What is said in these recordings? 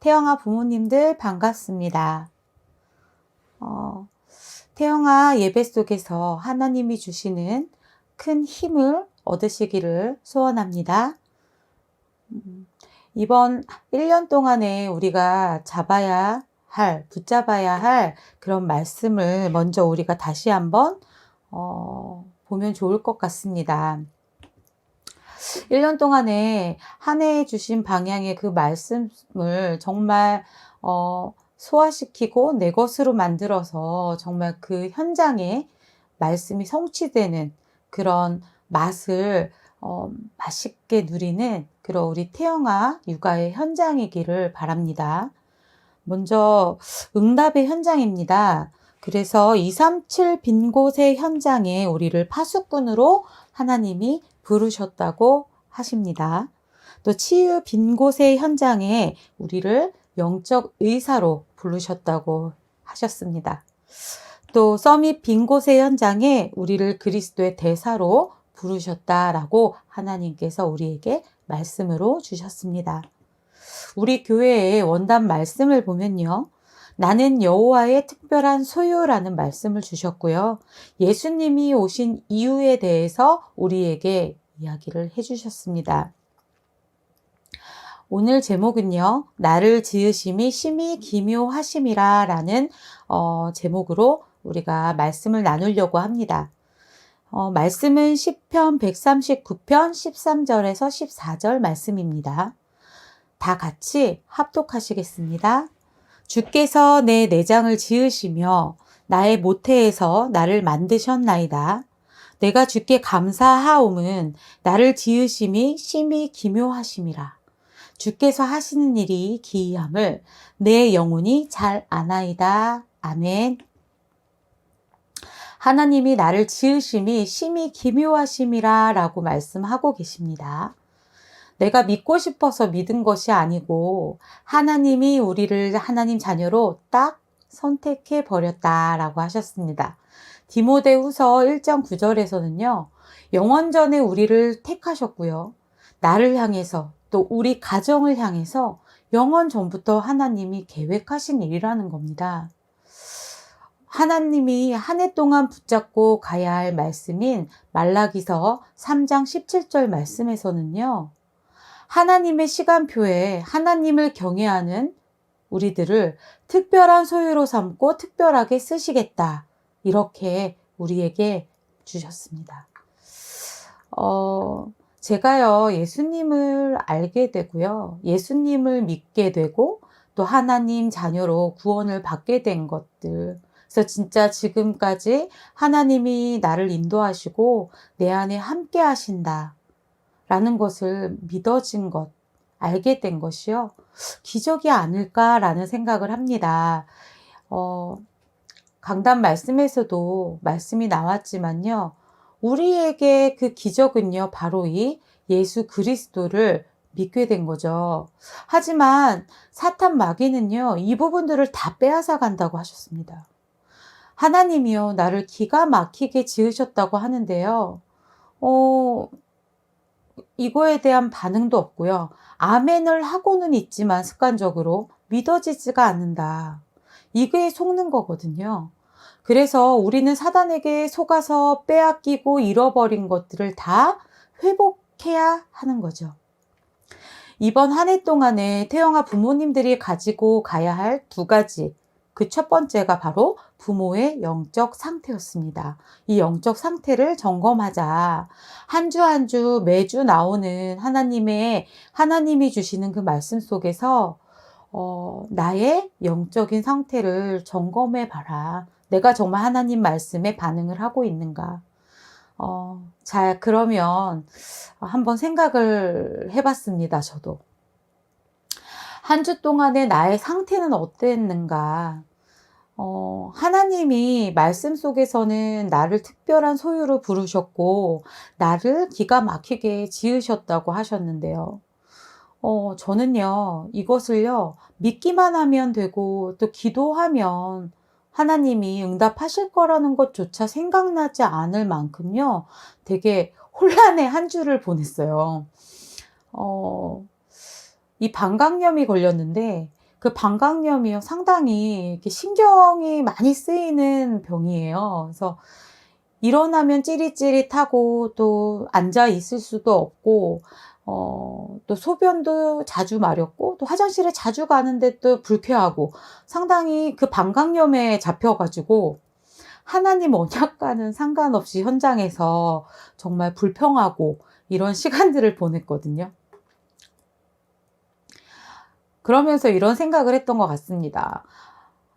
태영아 부모님들 반갑습니다. 태영아 예배 속에서 하나님이 주시는 큰 힘을 얻으시기를 소원합니다. 이번 1년 동안에 우리가 붙잡아야 할 그런 말씀을 먼저 우리가 다시 한번 보면 좋을 것 같습니다. 1년 동안에 한 해에 주신 방향의 그 말씀을 정말 소화시키고 내 것으로 만들어서 정말 그 현장에 말씀이 성취되는 그런 맛을 맛있게 누리는 그런 우리 태영아 육아의 현장이기를 바랍니다. 먼저 응답의 현장입니다. 그래서 237 빈 곳의 현장에 우리를 파수꾼으로 하나님이 부르셨다고 하십니다. 또 치유 빈 곳의 현장에 우리를 영적 의사로 부르셨다고 하셨습니다. 또 서밋 빈 곳의 현장에 우리를 그리스도의 대사로 부르셨다라고 하나님께서 우리에게 말씀으로 주셨습니다. 우리 교회의 원단 말씀을 보면요. 나는 여호와의 특별한 소유라는 말씀을 주셨고요. 예수님이 오신 이유에 대해서 우리에게 이야기를 해주셨습니다. 오늘 제목은요. 나를 지으심이 심히 기묘하심이라 라는 제목으로 우리가 말씀을 나누려고 합니다. 말씀은 시편 139편 13절에서 14절 말씀입니다. 다 같이 합독하시겠습니다. 주께서 내 내장을 지으시며 나의 모태에서 나를 만드셨나이다. 내가 주께 감사하옴은 나를 지으심이 심히 기묘하심이라. 주께서 하시는 일이 기이함을 내 영혼이 잘 아나이다. 아멘. 하나님이 나를 지으심이 심히 기묘하심이라 라고 말씀하고 계십니다. 내가 믿고 싶어서 믿은 것이 아니고 하나님이 우리를 하나님 자녀로 딱 선택해 버렸다라고 하셨습니다. 디모데후서 1장 9절에서는요. 영원전에 우리를 택하셨고요. 나를 향해서 또 우리 가정을 향해서 영원 전부터 하나님이 계획하신 일이라는 겁니다. 하나님이 한 해 동안 붙잡고 가야 할 말씀인 말라기서 3장 17절 말씀에서는요. 하나님의 시간표에 하나님을 경외하는 우리들을 특별한 소유로 삼고 특별하게 쓰시겠다. 이렇게 우리에게 주셨습니다. 제가요, 예수님을 알게 되고요. 예수님을 믿게 되고 또 하나님 자녀로 구원을 받게 된 것들. 그래서 진짜 지금까지 하나님이 나를 인도하시고 내 안에 함께 하신다. 라는 것을 믿어진 것, 알게 된 것이요. 기적이 아닐까라는 생각을 합니다. 강단 말씀에서도 말씀이 나왔지만요. 우리에게 그 기적은요. 바로 이 예수 그리스도를 믿게 된 거죠. 하지만 사탄 마귀는요. 이 부분들을 다 빼앗아 간다고 하셨습니다. 하나님이요. 나를 기가 막히게 지으셨다고 하는데요. 이거에 대한 반응도 없고요. 아멘을 하고는 있지만 습관적으로 믿어지지가 않는다. 이게 속는 거거든요. 그래서 우리는 사단에게 속아서 빼앗기고 잃어버린 것들을 다 회복해야 하는 거죠. 이번 한 해 동안에 태영아 부모님들이 가지고 가야 할 두 가지. 그 첫 번째가 바로 부모의 영적 상태였습니다. 이 영적 상태를 점검하자. 한 주 한 주 매주 나오는 하나님이 주시는 그 말씀 속에서 나의 영적인 상태를 점검해 봐라. 내가 정말 하나님 말씀에 반응을 하고 있는가. 그러면 한번 생각을 해봤습니다. 저도. 한 주 동안의 나의 상태는 어땠는가. 하나님이 말씀 속에서는 나를 특별한 소유로 부르셨고, 나를 기가 막히게 지으셨다고 하셨는데요. 저는요, 이것을요, 믿기만 하면 되고, 또 기도하면 하나님이 응답하실 거라는 것조차 생각나지 않을 만큼요, 되게 혼란의 한 주를 보냈어요. 이 방광염이 걸렸는데, 그 방광염이요. 상당히 이렇게 신경이 많이 쓰이는 병이에요. 그래서 일어나면 찌릿찌릿하고 또 앉아 있을 수도 없고 또 소변도 자주 마렵고 또 화장실에 자주 가는데 또 불쾌하고 상당히 그 방광염에 잡혀 가지고 하나님 언약과는 상관없이 현장에서 정말 불평하고 이런 시간들을 보냈거든요. 그러면서 이런 생각을 했던 것 같습니다.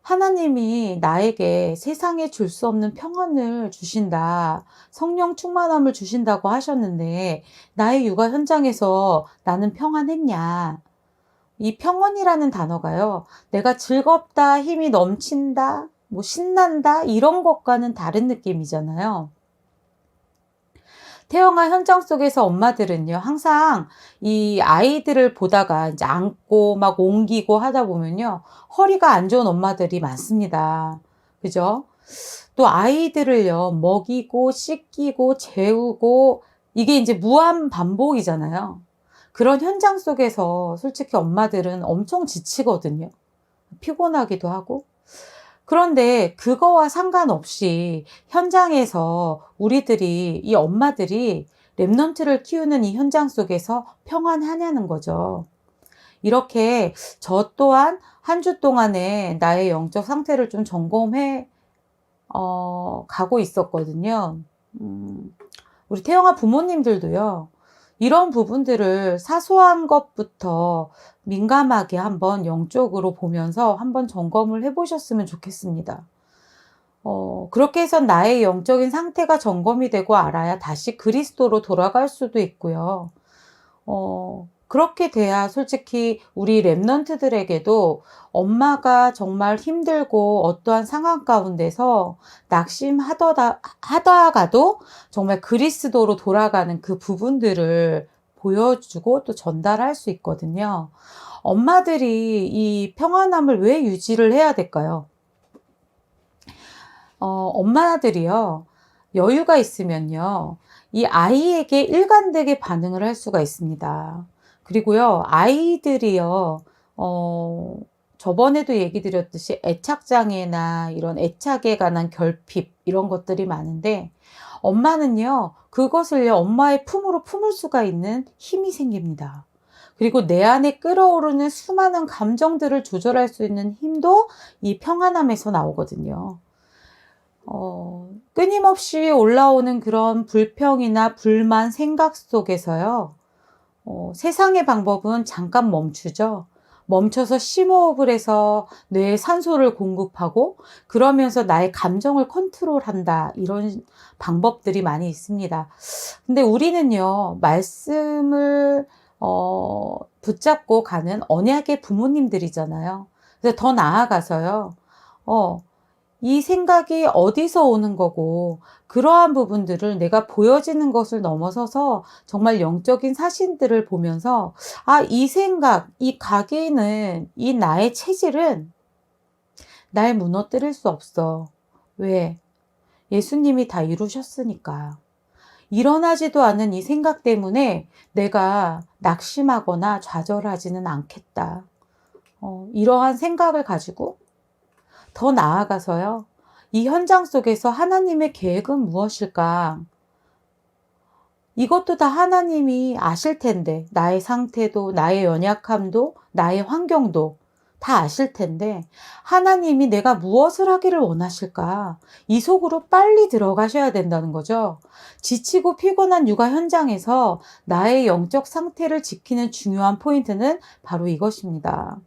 하나님이 나에게 세상에 줄 수 없는 평안을 주신다. 성령 충만함을 주신다고 하셨는데 나의 육아 현장에서 나는 평안했냐? 이 평안이라는 단어가요. 내가 즐겁다, 힘이 넘친다, 뭐 신난다 이런 것과는 다른 느낌이잖아요. 태영아 현장 속에서 엄마들은요, 항상 이 아이들을 보다가 이제 안고 막 옮기고 하다 보면요, 허리가 안 좋은 엄마들이 많습니다. 그죠? 또 아이들을요, 먹이고, 씻기고, 재우고, 이게 이제 무한 반복이잖아요. 그런 현장 속에서 솔직히 엄마들은 엄청 지치거든요. 피곤하기도 하고. 그런데 그거와 상관없이 현장에서 우리들이, 이 엄마들이 랩넌트를 키우는 이 현장 속에서 평안하냐는 거죠. 이렇게 저 또한 한 주 동안에 나의 영적 상태를 좀 점검해 가고 있었거든요. 우리 태영아 부모님들도요. 이런 부분들을 사소한 것부터 민감하게 한번 영적으로 보면서 한번 점검을 해 보셨으면 좋겠습니다. 그렇게 해서 나의 영적인 상태가 점검이 되고 알아야 다시 그리스도로 돌아갈 수도 있고요. 그렇게 돼야 솔직히 우리 랩넌트들에게도 엄마가 정말 힘들고 어떠한 상황 가운데서 하다가도 정말 그리스도로 돌아가는 그 부분들을 보여주고 또 전달할 수 있거든요. 엄마들이 이 평안함을 왜 유지를 해야 될까요? 엄마들이요, 여유가 있으면요, 이 아이에게 일관되게 반응을 할 수가 있습니다. 그리고요, 아이들이요, 저번에도 얘기 드렸듯이 애착장애나 이런 애착에 관한 결핍, 이런 것들이 많은데, 엄마는요, 그것을요, 엄마의 품으로 품을 수가 있는 힘이 생깁니다. 그리고 내 안에 끓어오르는 수많은 감정들을 조절할 수 있는 힘도 이 평안함에서 나오거든요. 끊임없이 올라오는 그런 불평이나 불만, 생각 속에서요, 세상의 방법은 잠깐 멈추죠. 멈춰서 심호흡을 해서 뇌에 산소를 공급하고 그러면서 나의 감정을 컨트롤한다. 이런 방법들이 많이 있습니다. 근데 우리는요, 말씀을 붙잡고 가는 언약의 부모님들이잖아요. 그래서 더 나아가서요. 이 생각이 어디서 오는 거고 그러한 부분들을 내가 보여지는 것을 넘어서서 정말 영적인 사실들을 보면서 이 생각, 이 각인은, 이 나의 체질은 날 무너뜨릴 수 없어. 왜? 예수님이 다 이루셨으니까. 일어나지도 않은 이 생각 때문에 내가 낙심하거나 좌절하지는 않겠다. 이러한 생각을 가지고 더 나아가서요, 이 현장 속에서 하나님의 계획은 무엇일까? 이것도 다 하나님이 아실 텐데, 나의 상태도, 나의 연약함도, 나의 환경도 다 아실 텐데, 하나님이 내가 무엇을 하기를 원하실까? 이 속으로 빨리 들어가셔야 된다는 거죠. 지치고 피곤한 육아 현장에서 나의 영적 상태를 지키는 중요한 포인트는 바로 이것입니다.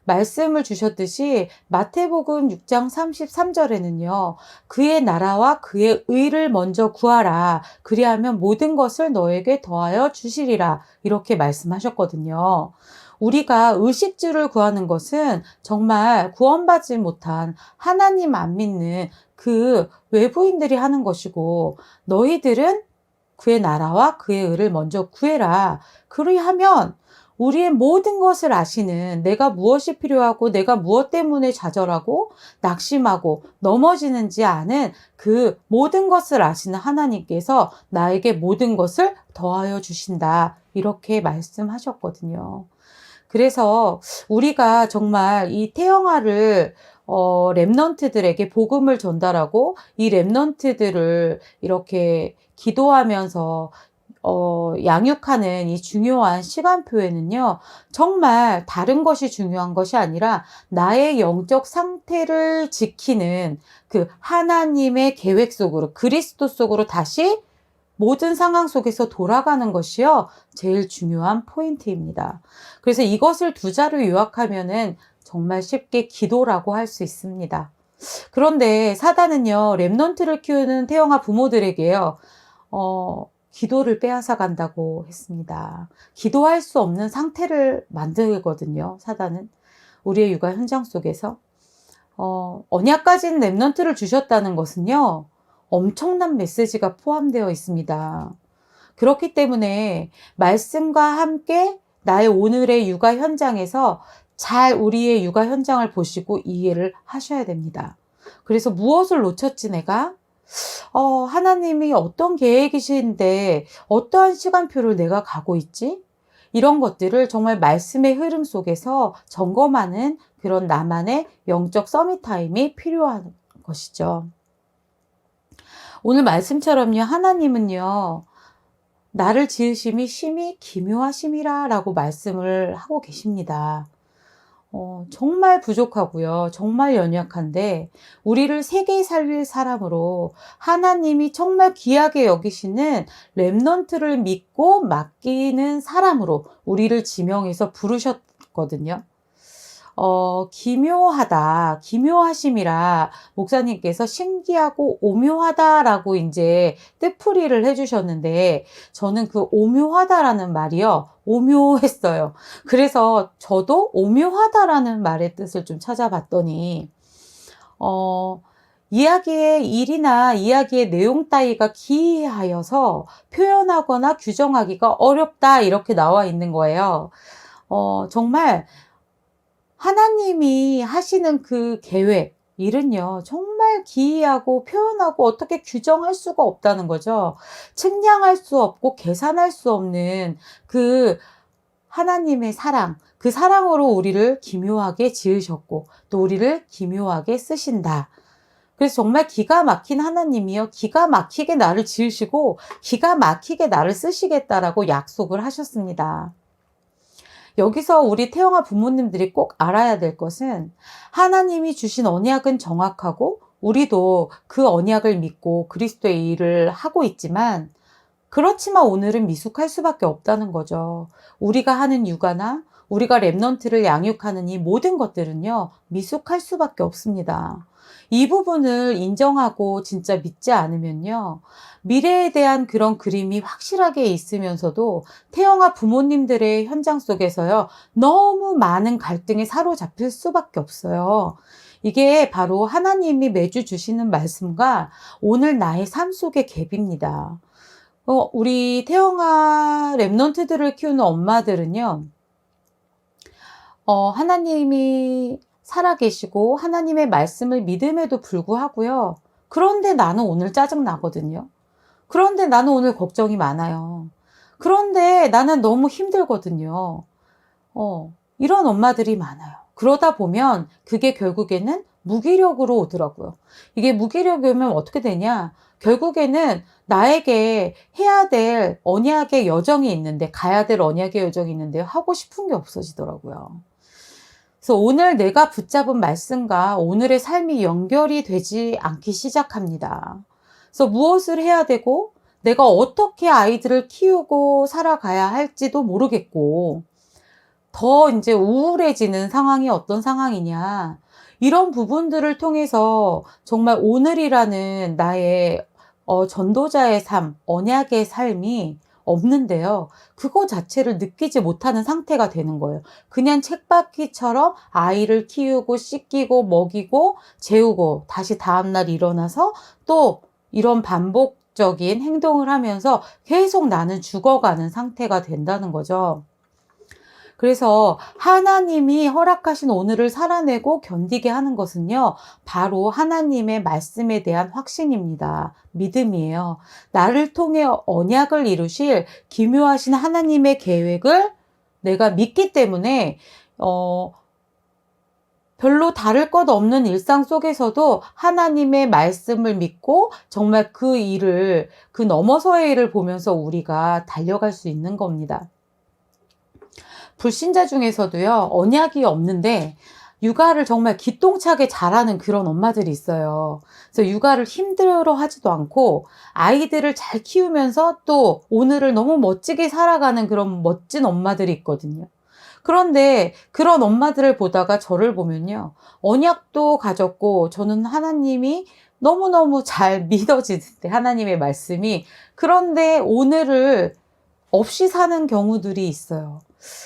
말씀을 주셨듯이 마태복음 6장 33절에는요. 그의 나라와 그의 의를 먼저 구하라. 그리하면 모든 것을 너에게 더하여 주시리라. 이렇게 말씀하셨거든요. 우리가 의식주를 구하는 것은 정말 구원받지 못한 하나님 안 믿는 그 외부인들이 하는 것이고, 너희들은 그의 나라와 그의 의를 먼저 구해라. 그리하면 우리의 모든 것을 아시는, 내가 무엇이 필요하고 내가 무엇 때문에 좌절하고 낙심하고 넘어지는지 아는 그 모든 것을 아시는 하나님께서 나에게 모든 것을 더하여 주신다. 이렇게 말씀하셨거든요. 그래서 우리가 정말 이 태영아를 렘넌트들에게 복음을 전달하고 이 렘넌트들을 이렇게 기도하면서 양육하는 이 중요한 시간표에는요, 정말 다른 것이 중요한 것이 아니라 나의 영적 상태를 지키는 그 하나님의 계획 속으로, 그리스도 속으로 다시 모든 상황 속에서 돌아가는 것이요, 제일 중요한 포인트입니다. 그래서 이것을 두 자로 요약하면은 정말 쉽게 기도라고 할 수 있습니다. 그런데 사단은요, 렘넌트를 키우는 태영아 부모들에게요, 기도를 빼앗아 간다고 했습니다. 기도할 수 없는 상태를 만들거든요, 사단은. 우리의 육아 현장 속에서. 언약 가진 렘넌트를 주셨다는 것은요, 엄청난 메시지가 포함되어 있습니다. 그렇기 때문에 말씀과 함께 나의 오늘의 육아 현장에서 잘 우리의 육아 현장을 보시고 이해를 하셔야 됩니다. 그래서 무엇을 놓쳤지 내가? 하나님이 어떤 계획이신데 어떠한 시간표를 내가 가고 있지? 이런 것들을 정말 말씀의 흐름 속에서 점검하는 그런 나만의 영적 서밋 타임이 필요한 것이죠. 오늘 말씀처럼요, 하나님은요, 나를 지으심이 심히 기묘하심이라 라고 말씀을 하고 계십니다. 정말 부족하고요. 정말 연약한데 우리를 세계 살릴 사람으로 하나님이 정말 귀하게 여기시는 렘넌트를 믿고 맡기는 사람으로 우리를 지명해서 부르셨거든요. 기묘하다, 기묘하심이라 목사님께서 신기하고 오묘하다라고 이제 뜻풀이를 해주셨는데 저는 그 오묘하다라는 말이요, 오묘했어요. 그래서 저도 오묘하다라는 말의 뜻을 좀 찾아봤더니 이야기의 일이나 이야기의 내용 따위가 기이하여서 표현하거나 규정하기가 어렵다 이렇게 나와 있는 거예요. 정말 하나님이 하시는 그 계획, 일은요, 정말 기이하고 표현하고 어떻게 규정할 수가 없다는 거죠. 측량할 수 없고 계산할 수 없는 그 하나님의 사랑, 그 사랑으로 우리를 기묘하게 지으셨고, 또 우리를 기묘하게 쓰신다. 그래서 정말 기가 막힌 하나님이요, 기가 막히게 나를 지으시고, 기가 막히게 나를 쓰시겠다라고 약속을 하셨습니다. 여기서 우리 태영아 부모님들이 꼭 알아야 될 것은 하나님이 주신 언약은 정확하고 우리도 그 언약을 믿고 그리스도의 일을 하고 있지만 그렇지만 오늘은 미숙할 수밖에 없다는 거죠. 우리가 하는 육아나 우리가 렘넌트를 양육하는 이 모든 것들은요, 미숙할 수밖에 없습니다. 이 부분을 인정하고 진짜 믿지 않으면요, 미래에 대한 그런 그림이 확실하게 있으면서도 태영아 부모님들의 현장 속에서요, 너무 많은 갈등에 사로잡힐 수밖에 없어요. 이게 바로 하나님이 매주 주시는 말씀과 오늘 나의 삶 속의 갭입니다. 우리 태영아 렘넌트들을 키우는 엄마들은요, 하나님이 살아계시고 하나님의 말씀을 믿음에도 불구하고요. 그런데 나는 오늘 짜증나거든요. 그런데 나는 오늘 걱정이 많아요. 그런데 나는 너무 힘들거든요. 이런 엄마들이 많아요. 그러다 보면 그게 결국에는 무기력으로 오더라고요. 이게 무기력이 오면 어떻게 되냐? 결국에는 나에게 해야 될 언약의 여정이 있는데, 가야 될 언약의 여정이 있는데 하고 싶은 게 없어지더라고요. 그래서 오늘 내가 붙잡은 말씀과 오늘의 삶이 연결이 되지 않기 시작합니다. 그래서 무엇을 해야 되고 내가 어떻게 아이들을 키우고 살아가야 할지도 모르겠고 더 이제 우울해지는 상황이 어떤 상황이냐. 이런 부분들을 통해서 정말 오늘이라는 나의 전도자의 삶, 언약의 삶이 없는데요. 그거 자체를 느끼지 못하는 상태가 되는 거예요. 그냥 쳇바퀴처럼 아이를 키우고 씻기고 먹이고 재우고 다시 다음날 일어나서 또 이런 반복적인 행동을 하면서 계속 나는 죽어가는 상태가 된다는 거죠. 그래서 하나님이 허락하신 오늘을 살아내고 견디게 하는 것은요, 바로 하나님의 말씀에 대한 확신입니다. 믿음이에요. 나를 통해 언약을 이루실 기묘하신 하나님의 계획을 내가 믿기 때문에 별로 다를 것 없는 일상 속에서도 하나님의 말씀을 믿고 정말 그 일을, 그 너머서의 일을 보면서 우리가 달려갈 수 있는 겁니다. 불신자 중에서도요, 언약이 없는데 육아를 정말 기똥차게 잘하는 그런 엄마들이 있어요. 그래서 육아를 힘들어 하지도 않고 아이들을 잘 키우면서 또 오늘을 너무 멋지게 살아가는 그런 멋진 엄마들이 있거든요. 그런데 그런 엄마들을 보다가 저를 보면요, 언약도 가졌고 저는 하나님이 너무너무 잘 믿어지는데, 하나님의 말씀이, 그런데 오늘을 없이 사는 경우들이 있어요.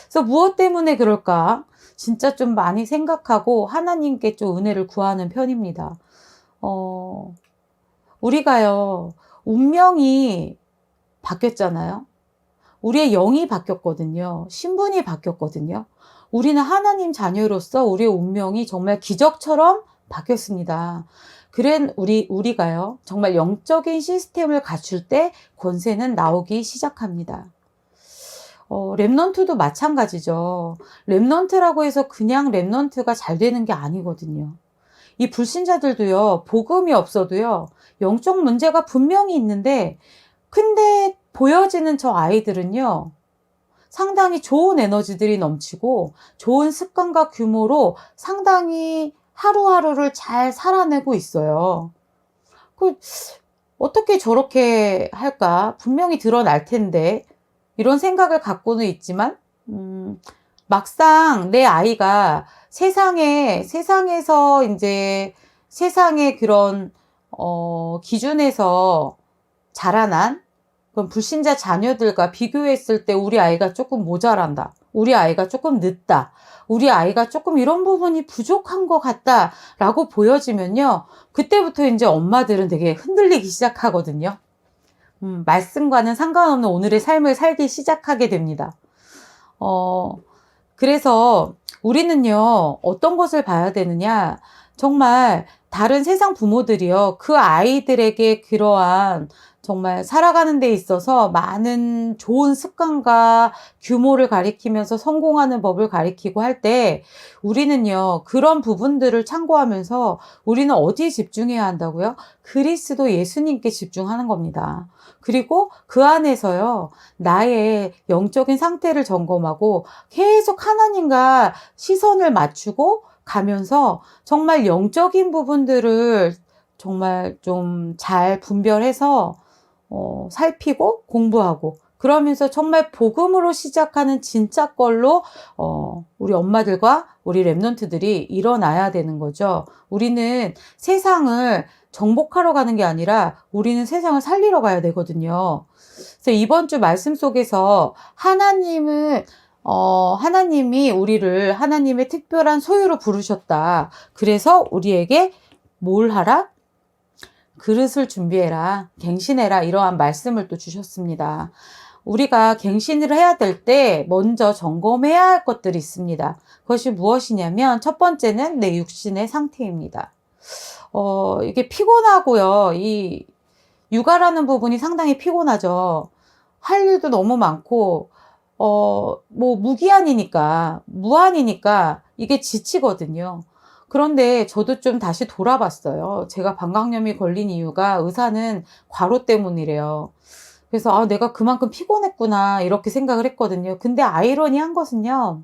그래서 무엇 때문에 그럴까? 진짜 좀 많이 생각하고 하나님께 좀 은혜를 구하는 편입니다. 우리가요, 운명이 바뀌었잖아요. 우리의 영이 바뀌었거든요. 신분이 바뀌었거든요. 우리는 하나님 자녀로서 우리의 운명이 정말 기적처럼 바뀌었습니다. 그래, 우리가요, 정말 영적인 시스템을 갖출 때 권세는 나오기 시작합니다. 랩넌트도 마찬가지죠. 랩넌트라고 해서 그냥 랩넌트가 잘 되는 게 아니거든요. 이 불신자들도요, 복음이 없어도요, 영적 문제가 분명히 있는데, 근데 보여지는 저 아이들은요, 상당히 좋은 에너지들이 넘치고, 좋은 습관과 규모로 상당히 하루하루를 잘 살아내고 있어요. 어떻게 저렇게 할까? 분명히 드러날 텐데. 이런 생각을 갖고는 있지만, 막상 내 아이가 세상에서 이제 세상의 그런, 기준에서 자라난 그런 불신자 자녀들과 비교했을 때 우리 아이가 조금 모자란다. 우리 아이가 조금 늦다. 우리 아이가 조금 이런 부분이 부족한 것 같다라고 보여지면요, 그때부터 이제 엄마들은 되게 흔들리기 시작하거든요. 말씀과는 상관없는 오늘의 삶을 살기 시작하게 됩니다. 그래서 우리는요, 어떤 것을 봐야 되느냐, 정말 다른 세상 부모들이요, 그 아이들에게 그러한 정말 살아가는 데 있어서 많은 좋은 습관과 규모를 가리키면서 성공하는 법을 가리키고 할 때, 우리는요, 그런 부분들을 참고하면서 우리는 어디에 집중해야 한다고요? 그리스도 예수님께 집중하는 겁니다. 그리고 그 안에서요, 나의 영적인 상태를 점검하고 계속 하나님과 시선을 맞추고 가면서 정말 영적인 부분들을 정말 좀 잘 분별해서 살피고 공부하고, 그러면서 정말 복음으로 시작하는 진짜 걸로 우리 엄마들과 우리 랩런트들이 일어나야 되는 거죠. 우리는 세상을 정복하러 가는 게 아니라 우리는 세상을 살리러 가야 되거든요. 그래서 이번 주 말씀 속에서 하나님이 우리를 하나님의 특별한 소유로 부르셨다. 그래서 우리에게 뭘 하라? 그릇을 준비해라, 갱신해라, 이러한 말씀을 또 주셨습니다. 우리가 갱신을 해야 될 때 먼저 점검해야 할 것들이 있습니다. 그것이 무엇이냐면, 첫 번째는 내 육신의 상태입니다. 이게 피곤하고요. 이 육아라는 부분이 상당히 피곤하죠. 할 일도 너무 많고, 무한이니까 이게 지치거든요. 그런데 저도 좀 다시 돌아봤어요. 제가 방광염이 걸린 이유가 의사는 과로 때문이래요. 그래서 내가 그만큼 피곤했구나 이렇게 생각을 했거든요. 근데 아이러니한 것은요,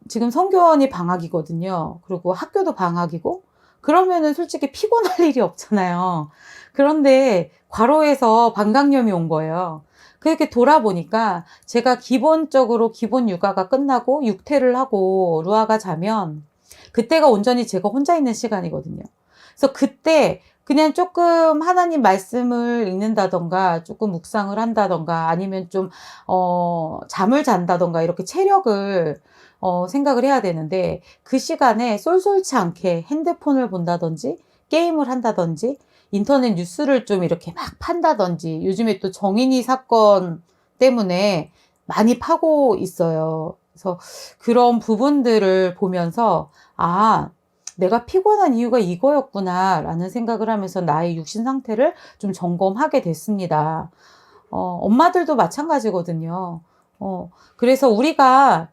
지금 성교원이 방학이거든요. 그리고 학교도 방학이고, 그러면은 솔직히 피곤할 일이 없잖아요. 그런데 과로해서 방광염이 온 거예요. 그렇게 돌아보니까 제가 기본적으로 기본 육아가 끝나고 육퇴를 하고 루아가 자면 그때가 온전히 제가 혼자 있는 시간이거든요. 그래서 그때 그냥 조금 하나님 말씀을 읽는다던가, 조금 묵상을 한다던가, 아니면 좀, 잠을 잔다던가, 이렇게 체력을, 생각을 해야 되는데, 그 시간에 쏠쏠치 않게 핸드폰을 본다든지, 게임을 한다든지, 인터넷 뉴스를 좀 이렇게 막 판다든지, 요즘에 또 정인이 사건 때문에 많이 파고 있어요. 그래서 그런 부분들을 보면서, 내가 피곤한 이유가 이거였구나 라는 생각을 하면서 나의 육신 상태를 좀 점검하게 됐습니다. 엄마들도 마찬가지거든요. 그래서 우리가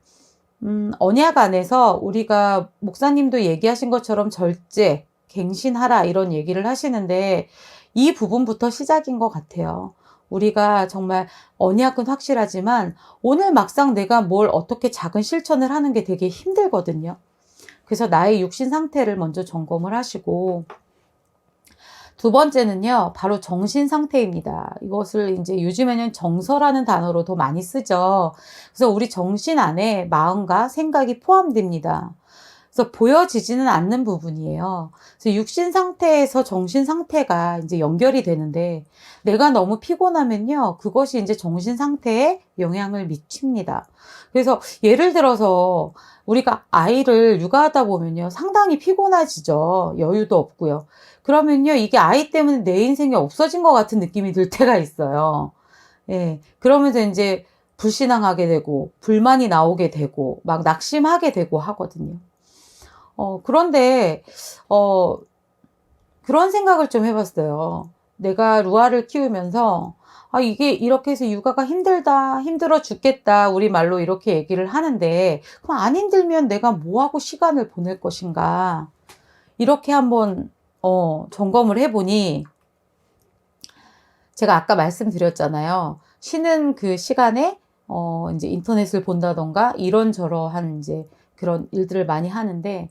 언약 안에서 우리가 목사님도 얘기하신 것처럼 절제, 갱신하라 이런 얘기를 하시는데 이 부분부터 시작인 것 같아요. 우리가 정말 언약은 확실하지만 오늘 막상 내가 뭘 어떻게 작은 실천을 하는 게 되게 힘들거든요. 그래서 나의 육신 상태를 먼저 점검을 하시고 두 번째는요, 바로 정신 상태입니다. 이것을 이제 요즘에는 정서라는 단어로 더 많이 쓰죠. 그래서 우리 정신 안에 마음과 생각이 포함됩니다. 그래서 보여지지는 않는 부분이에요. 그래서 육신 상태에서 정신 상태가 이제 연결이 되는데 내가 너무 피곤하면요, 그것이 이제 정신 상태에 영향을 미칩니다. 그래서 예를 들어서 우리가 아이를 육아하다 보면요, 상당히 피곤해지죠. 여유도 없고요. 그러면요, 이게 아이 때문에 내 인생이 없어진 것 같은 느낌이 들 때가 있어요. 예. 그러면서 이제 불신앙하게 되고, 불만이 나오게 되고, 막 낙심하게 되고 하거든요. 그런데, 어, 그런 생각을 좀 해봤어요. 내가 루아를 키우면서, 아, 이게 이렇게 해서 육아가 힘들다, 힘들어 죽겠다, 우리말로 이렇게 얘기를 하는데, 그럼 안 힘들면 내가 뭐하고 시간을 보낼 것인가. 이렇게 한번, 점검을 해보니, 제가 아까 말씀드렸잖아요. 쉬는 그 시간에, 이제 인터넷을 본다던가, 이런저런 이제 그런 일들을 많이 하는데,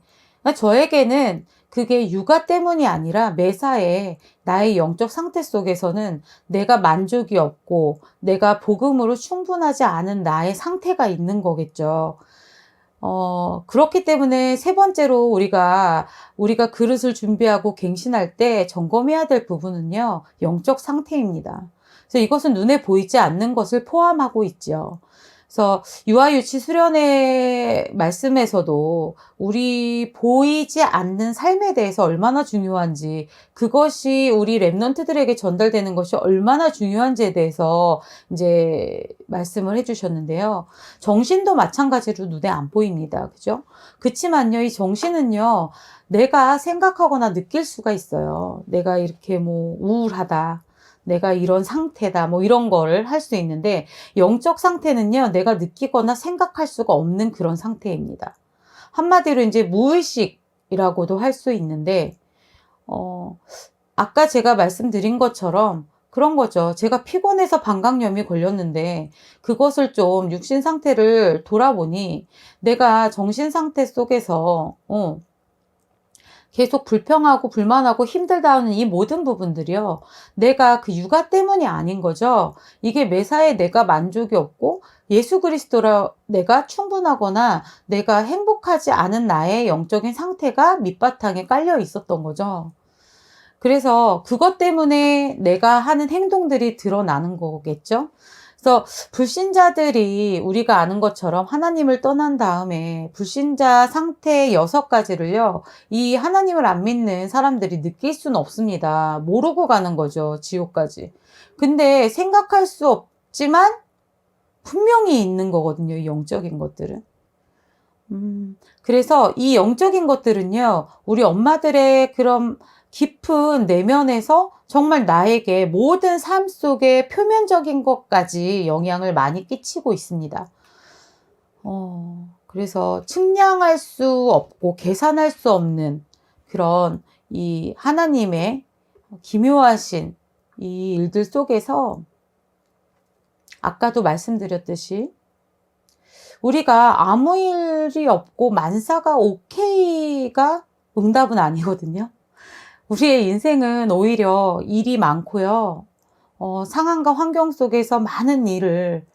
저에게는 그게 육아 때문이 아니라 매사에 나의 영적 상태 속에서는 내가 만족이 없고 내가 복음으로 충분하지 않은 나의 상태가 있는 거겠죠. 그렇기 때문에 세 번째로 우리가 그릇을 준비하고 갱신할 때 점검해야 될 부분은요, 영적 상태입니다. 그래서 이것은 눈에 보이지 않는 것을 포함하고 있죠. 그래서 유아유치 수련회 말씀에서도 우리 보이지 않는 삶에 대해서 얼마나 중요한지, 그것이 우리 랩런트들에게 전달되는 것이 얼마나 중요한지에 대해서 이제 말씀을 해주셨는데요. 정신도 마찬가지로 눈에 안 보입니다. 그죠? 그치만요, 이 정신은요, 내가 생각하거나 느낄 수가 있어요. 내가 이렇게 뭐 우울하다, 내가 이런 상태다, 뭐 이런 거를 할 수 있는데, 영적 상태는요, 내가 느끼거나 생각할 수가 없는 그런 상태입니다. 한마디로 이제 무의식이라고도 할 수 있는데, 아까 제가 말씀드린 것처럼 그런 거죠. 제가 피곤해서 방광염이 걸렸는데, 그것을 좀 육신 상태를 돌아보니, 내가 정신 상태 속에서, 계속 불평하고 불만하고 힘들다 하는 이 모든 부분들이요, 내가 그 육아 때문이 아닌 거죠. 이게 매사에 내가 만족이 없고 예수 그리스도라 내가 충분하거나 내가 행복하지 않은 나의 영적인 상태가 밑바탕에 깔려 있었던 거죠. 그래서 그것 때문에 내가 하는 행동들이 드러나는 거겠죠. 그래서 불신자들이 우리가 아는 것처럼 하나님을 떠난 다음에 불신자 상태 6가지를요, 이 하나님을 안 믿는 사람들이 느낄 수는 없습니다. 모르고 가는 거죠, 지옥까지. 근데 생각할 수 없지만 분명히 있는 거거든요, 이 영적인 것들은. 그래서 이 영적인 것들은요, 우리 엄마들의 그런 깊은 내면에서 정말 나에게 모든 삶 속의 표면적인 것까지 영향을 많이 끼치고 있습니다. 그래서 측량할 수 없고 계산할 수 없는 그런 이 하나님의 기묘하신 이 일들 속에서 아까도 말씀드렸듯이 우리가 아무 일이 없고 만사가 오케이가 응답은 아니거든요. 우리의 인생은 오히려 일이 많고요. 상황과 환경 속에서 많은 일을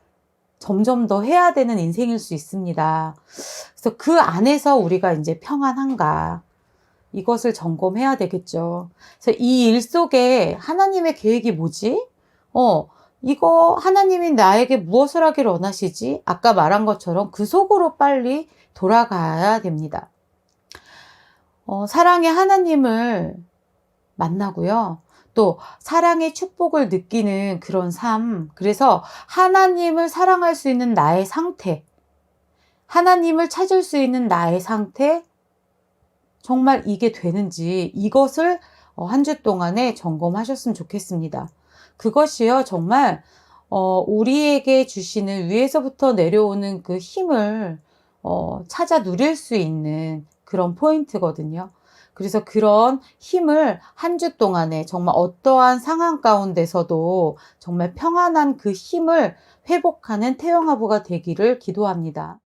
점점 더 해야 되는 인생일 수 있습니다. 그래서 그 안에서 우리가 이제 평안한가, 이것을 점검해야 되겠죠. 그래서 이 일 속에 하나님의 계획이 뭐지? 이거 하나님이 나에게 무엇을 하기를 원하시지? 아까 말한 것처럼 그 속으로 빨리 돌아가야 됩니다. 사랑의 하나님을 만나고요. 또 사랑의 축복을 느끼는 그런 삶. 그래서 하나님을 사랑할 수 있는 나의 상태, 하나님을 찾을 수 있는 나의 상태, 정말 이게 되는지 이것을 한 주 동안에 점검하셨으면 좋겠습니다. 그것이요, 정말 우리에게 주시는 위에서부터 내려오는 그 힘을 찾아 누릴 수 있는 그런 포인트거든요. 그래서 그런 힘을 한 주 동안에 정말 어떠한 상황 가운데서도 정말 평안한 그 힘을 회복하는 태영아부가 되기를 기도합니다.